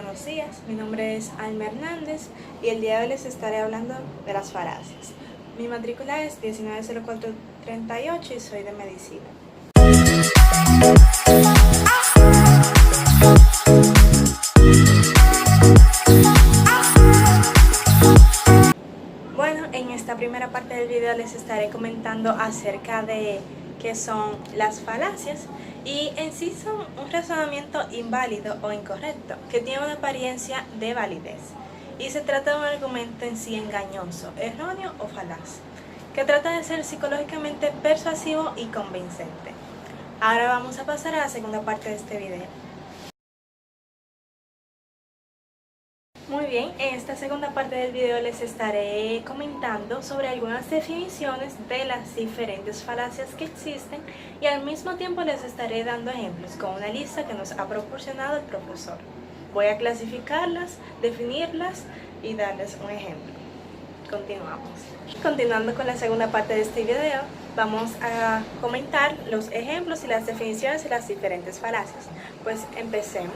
buenos días. Mi nombre es Alma Hernández y el día de hoy les estaré hablando de las falacias. Mi matrícula es 190438 y soy de medicina. Bueno, en esta primera parte del video les estaré comentando acerca de qué son las falacias y en sí son un razonamiento inválido o incorrecto que tiene una apariencia de validez y se trata de un argumento en sí engañoso, erróneo o falaz que trata de ser psicológicamente persuasivo y convincente. Ahora vamos a pasar a la segunda parte de este video. Muy bien, en esta segunda parte del video les estaré comentando sobre algunas definiciones de las diferentes falacias que existen y al mismo tiempo les estaré dando ejemplos con una lista que nos ha proporcionado el profesor. Voy a clasificarlas, definirlas y darles un ejemplo. Continuamos. Continuando con la segunda parte de este video, vamos a comentar los ejemplos y las definiciones de las diferentes falacias. Pues empecemos.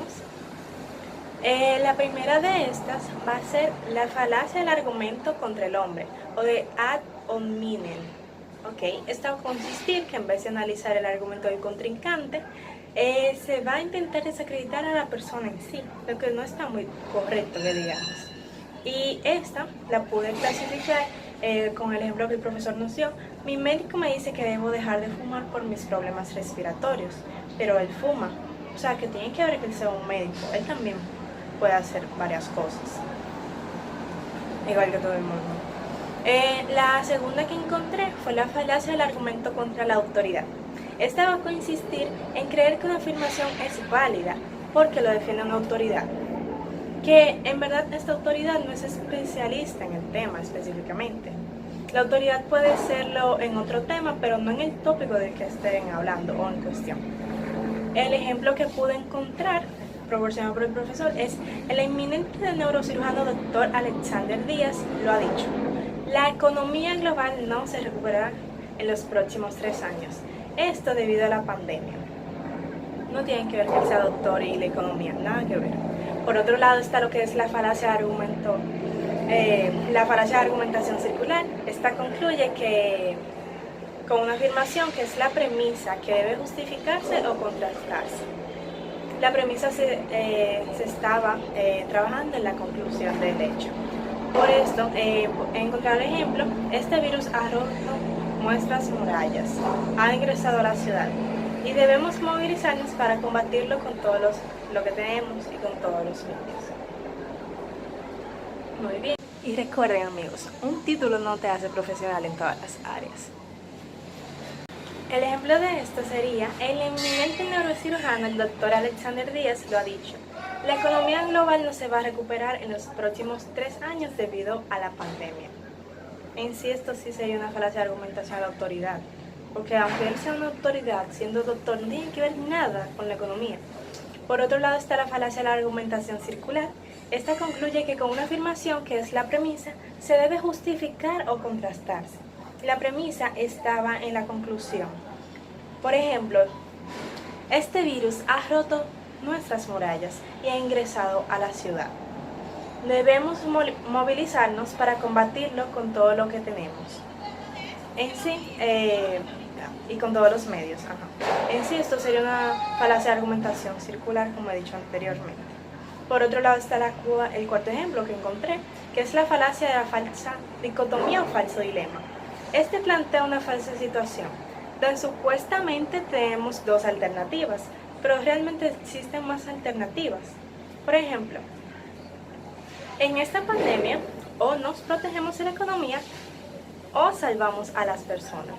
La primera de estas va a ser la falacia del argumento contra el hombre o de ad hominem. Esta va a consistir que en vez de analizar el argumento del contrincante, se va a intentar desacreditar a la persona en sí, lo que no está muy correcto que digamos. Y esta la pude clasificar con el ejemplo que el profesor nos dio. Mi médico me dice que debo dejar de fumar por mis problemas respiratorios, pero él fuma. O sea, que tiene que ver que él sea un médico, él también puede hacer varias cosas, igual que todo el mundo. La segunda que encontré fue la falacia del argumento contra la autoridad. Esta va a consistir en creer que una afirmación es válida porque lo defiende una autoridad, que en verdad esta autoridad no es especialista en el tema específicamente. La autoridad puede serlo en otro tema, pero no en el tópico del que estén hablando o en cuestión. El ejemplo que pude encontrar proporcionado por el profesor es: el eminente neurocirujano Dr. Alexander Díaz lo ha dicho, la economía global no se recuperará en los próximos 3 años, esto debido a la pandemia. No tiene que ver que él sea doctor y la economía, nada que ver. Por otro lado está lo que es la falacia de argumento, la falacia de argumentación circular. Esta concluye que con una afirmación que es la premisa que debe justificarse o contrastarse. La premisa se estaba trabajando en la conclusión del hecho. Por esto, he encontrado el ejemplo: este virus ha roto nuestras murallas, ha ingresado a la ciudad y debemos movilizarnos para combatirlo con todo lo que tenemos y con todos los medios. Muy bien. Y recuerden, amigos, un título no te hace profesional en todas las áreas. El ejemplo de esto sería: el eminente neurocirujano, el Dr. Alexander Díaz, lo ha dicho, la economía global no se va a recuperar en los próximos 3 años debido a la pandemia. En sí, esto sí sería una falacia de argumentación a la autoridad, porque aunque él sea una autoridad, siendo doctor, no tiene que ver nada con la economía. Por otro lado está la falacia de la argumentación circular. Esta concluye que con una afirmación que es la premisa, se debe justificar o contrastarse. La premisa estaba en la conclusión. Por ejemplo, este virus ha roto nuestras murallas y ha ingresado a la ciudad. Debemos movilizarnos para combatirlo con todo lo que tenemos. En sí, y con todos los medios. En sí, esto sería una falacia de argumentación circular, como he dicho anteriormente. Por otro lado está el cuarto ejemplo que encontré, que es la falacia de la falsa dicotomía o falso dilema. Este plantea una falsa situación, donde supuestamente tenemos 2 alternativas, pero realmente existen más alternativas. Por ejemplo, en esta pandemia o nos protegemos de la economía o salvamos a las personas.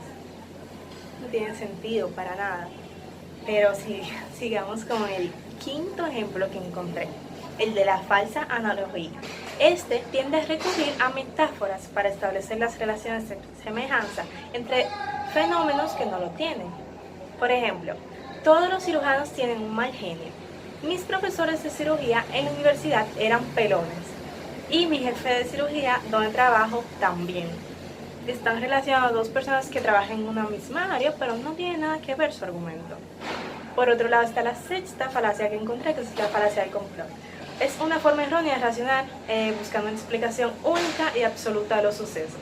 No tiene sentido para nada. Pero sigamos con el quinto ejemplo que encontré, el de la falsa analogía. Este tiende a recurrir a metáforas para establecer las relaciones de semejanza entre fenómenos que no lo tienen. Por ejemplo, todos los cirujanos tienen un mal genio. Mis profesores de cirugía en la universidad eran pelones y mi jefe de cirugía donde trabajo también. Están relacionados 2 personas que trabajan en una misma área, pero no tiene nada que ver su argumento. Por otro lado está la sexta falacia que encontré, que es la falacia del complot. Es una forma errónea de razonar, buscando una explicación única y absoluta de los sucesos.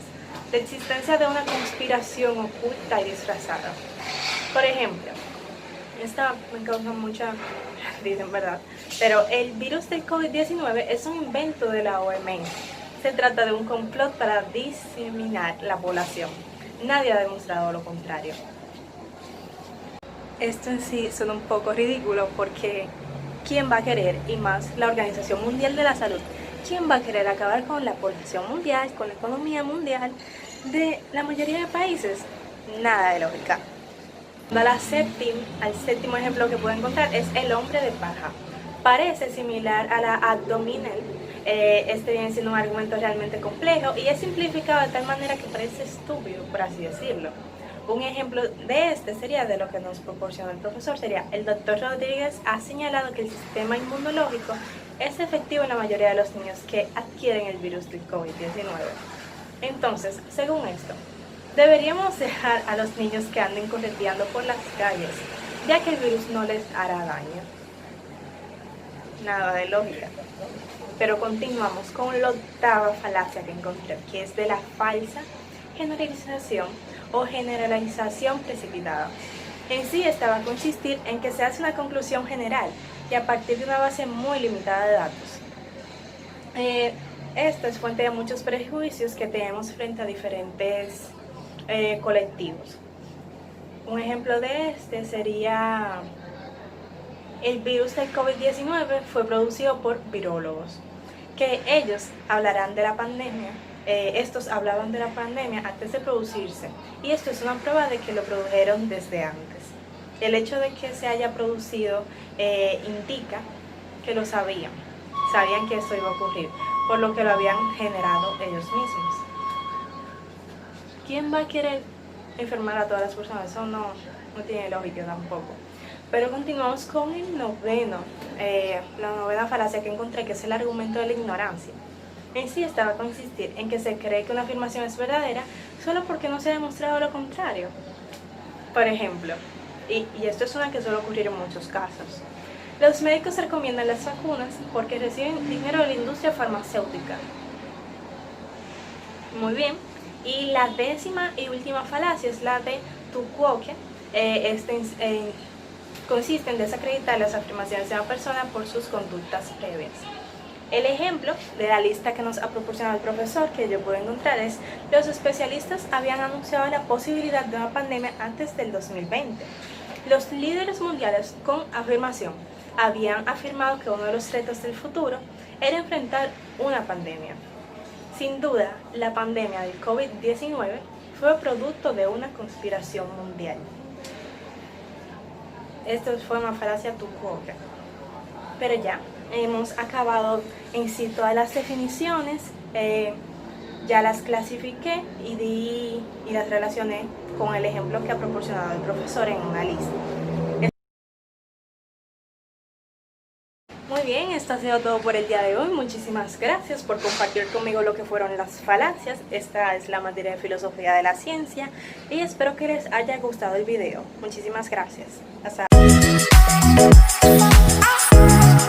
La existencia de una conspiración oculta y disfrazada. Por ejemplo, esta me causa mucha risa en verdad, pero el virus del COVID-19 es un invento de la OMS. Se trata de un complot para diseminar la población. Nadie ha demostrado lo contrario. Esto en sí suena un poco ridículo porque ¿quién va a querer, y más la Organización Mundial de la Salud, quién va a querer acabar con la población mundial, con la economía mundial de la mayoría de países? Nada de lógica. Al séptimo ejemplo que puedo encontrar es el hombre de paja. Parece similar a la abdominal. Este viene siendo un argumento realmente complejo y es simplificado de tal manera que parece estúpido, por así decirlo. Un ejemplo de este sería de lo que nos proporciona el profesor, sería el doctor Rodríguez ha señalado que el sistema inmunológico es efectivo en la mayoría de los niños que adquieren el virus del COVID-19. Entonces, según esto, deberíamos dejar a los niños que anden correteando por las calles, ya que el virus no les hará daño. Nada de lógica. Pero continuamos con la octava falacia que encontré, que es de la falsa generalización o generalización precipitada. En sí, esta va a consistir en que se hace una conclusión general y a partir de una base muy limitada de datos. Esto es fuente de muchos prejuicios que tenemos frente a diferentes colectivos. Un ejemplo de este sería: el virus del COVID-19 fue producido por virólogos, que ellos hablarán de la pandemia. Estos hablaban de la pandemia antes de producirse, y esto es una prueba de que lo produjeron desde antes. El hecho de que se haya producido indica que lo sabían que esto iba a ocurrir, por lo que lo habían generado ellos mismos. ¿Quién va a querer enfermar a todas las personas? Eso no tiene lógica tampoco. Pero continuamos con la novena falacia que encontré, que es el argumento de la ignorancia. En sí, esta va a consistir en que se cree que una afirmación es verdadera solo porque no se ha demostrado lo contrario. Por ejemplo, y esto es una que suele ocurrir en muchos casos, los médicos recomiendan las vacunas porque reciben dinero de la industria farmacéutica. Muy bien. Y la décima y última falacia es la de tu quoque. Consiste en desacreditar las afirmaciones de una persona por sus conductas previas. El ejemplo de la lista que nos ha proporcionado el profesor que yo pude encontrar es: los especialistas habían anunciado la posibilidad de una pandemia antes del 2020. Los líderes mundiales con afirmación habían afirmado que uno de los retos del futuro era enfrentar una pandemia. Sin duda, la pandemia del COVID-19 fue producto de una conspiración mundial. Esto fue una falacia tu quoque. Pero ya hemos acabado en sí todas las definiciones, ya las clasifiqué y las relacioné con el ejemplo que ha proporcionado el profesor en una lista. Muy bien, esto ha sido todo por el día de hoy. Muchísimas gracias por compartir conmigo lo que fueron las falacias. Esta es la materia de filosofía de la ciencia y espero que les haya gustado el video. Muchísimas gracias. Hasta